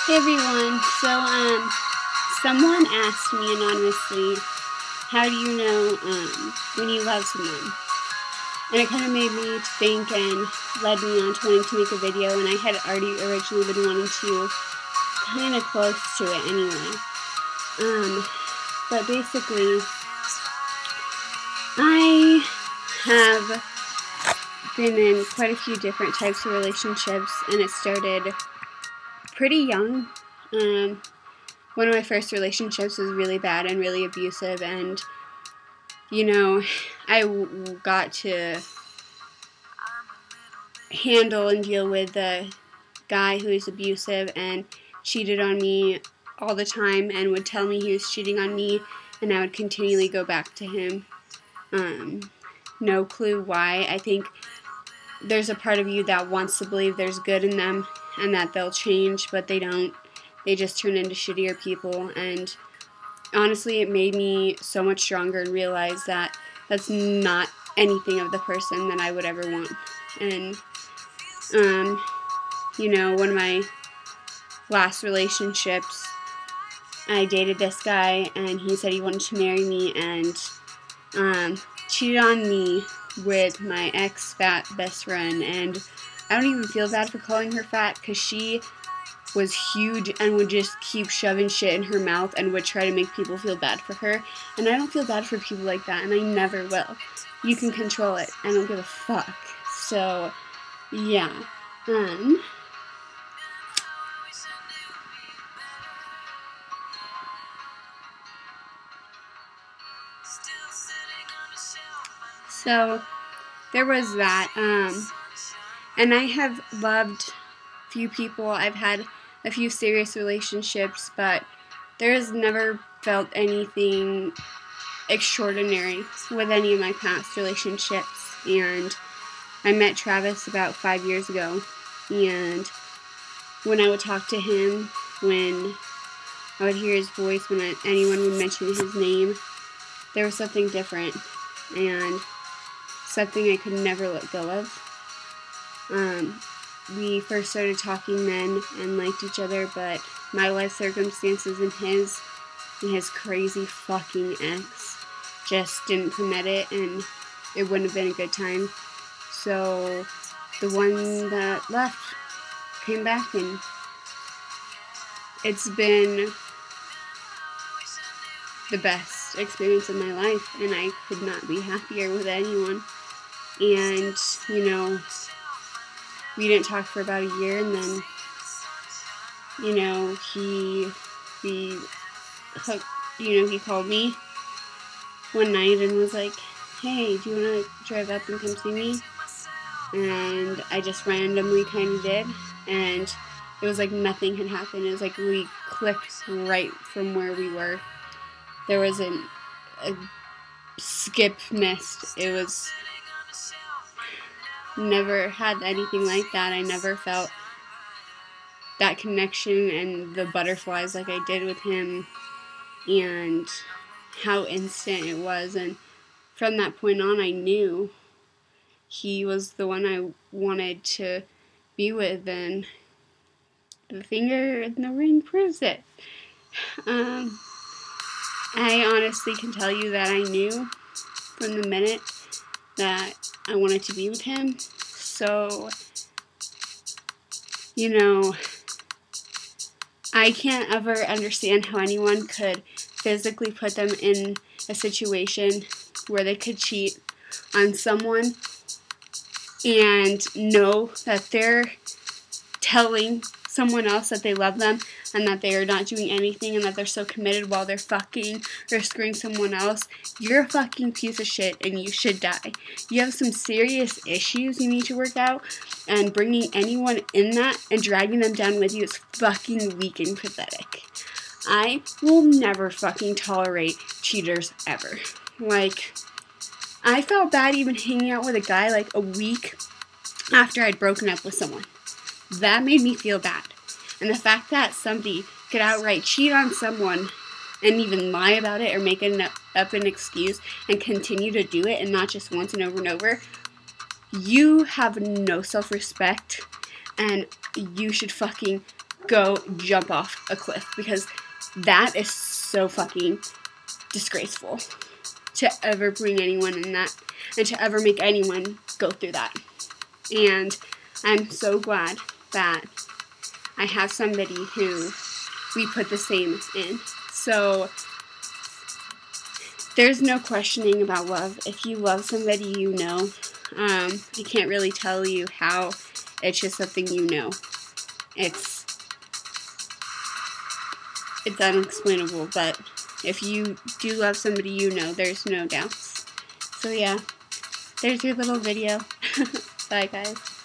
Hey everyone, someone asked me anonymously, how do you know, when you love someone? And it kind of made me think and led me on to wanting to make a video, and I had already originally been wanting to, kind of close to it anyway. But basically, I have been in quite a few different types of relationships, and it started pretty young. One of my first relationships was really bad and really abusive, and I got to handle and deal with a guy who was abusive and cheated on me all the time and would tell me he was cheating on me, and I would continually go back to him. No clue why. I think there's a part of you that wants to believe there's good in them and that they'll change, but they don't. They just turn into shittier people, and honestly, it made me so much stronger and realize that that's not anything of the person that I would ever want. And, one of my last relationships, I dated this guy, and he said he wanted to marry me, and cheated on me with my ex-fat best friend. And I don't even feel bad for calling her fat, because she was huge and would just keep shoving shit in her mouth and would try to make people feel bad for her. And I don't feel bad for people like that, and I never will. You can control it. I don't give a fuck. So, yeah. So, there was that. And I have loved few people. I've had a few serious relationships, but there has never felt anything extraordinary with any of my past relationships. And I met Travis about 5 years ago, and when I would talk to him, when I would hear his voice, when anyone would mention his name, there was something different and something I could never let go of. We first started talking then and liked each other, but my life circumstances and his crazy fucking ex just didn't permit it, and it wouldn't have been a good time. So the one that left came back, and it's been the best experience of my life, and I could not be happier with anyone. And, we didn't talk for about a year, and then, he called me one night and was like, hey, do you want to drive up and come see me? And I just randomly kind of did, and it was like nothing had happened. It was like we clicked right from where we were. There wasn't a skip missed. It was never had anything like that. I never felt that connection and the butterflies like I did with him, and how instant it was. And from that point on, I knew he was the one I wanted to be with, and the finger in the ring proves it. I honestly can tell you that I knew from the minute that I wanted to be with him. So, I can't ever understand how anyone could physically put them in a situation where they could cheat on someone and know that they're telling someone else that they love them and that they are not doing anything and that they're so committed while they're fucking or screwing someone else. You're a fucking piece of shit and you should die. You have some serious issues you need to work out, and bringing anyone in that and dragging them down with you is fucking weak and pathetic. I will never fucking tolerate cheaters ever. I felt bad even hanging out with a guy like a week after I'd broken up with someone. That made me feel bad. And the fact that somebody could outright cheat on someone and even lie about it or make up an excuse and continue to do it, and not just once and over, you have no self-respect, and you should fucking go jump off a cliff, because that is so fucking disgraceful to ever bring anyone in that and to ever make anyone go through that. And I'm so glad that I have somebody who we put the same in. So there's no questioning about love. If you love somebody, you know. I can't really tell you how. It's just something you know. It's unexplainable, but if you do love somebody, you know. There's no doubts. So yeah, there's your little video. Bye, guys.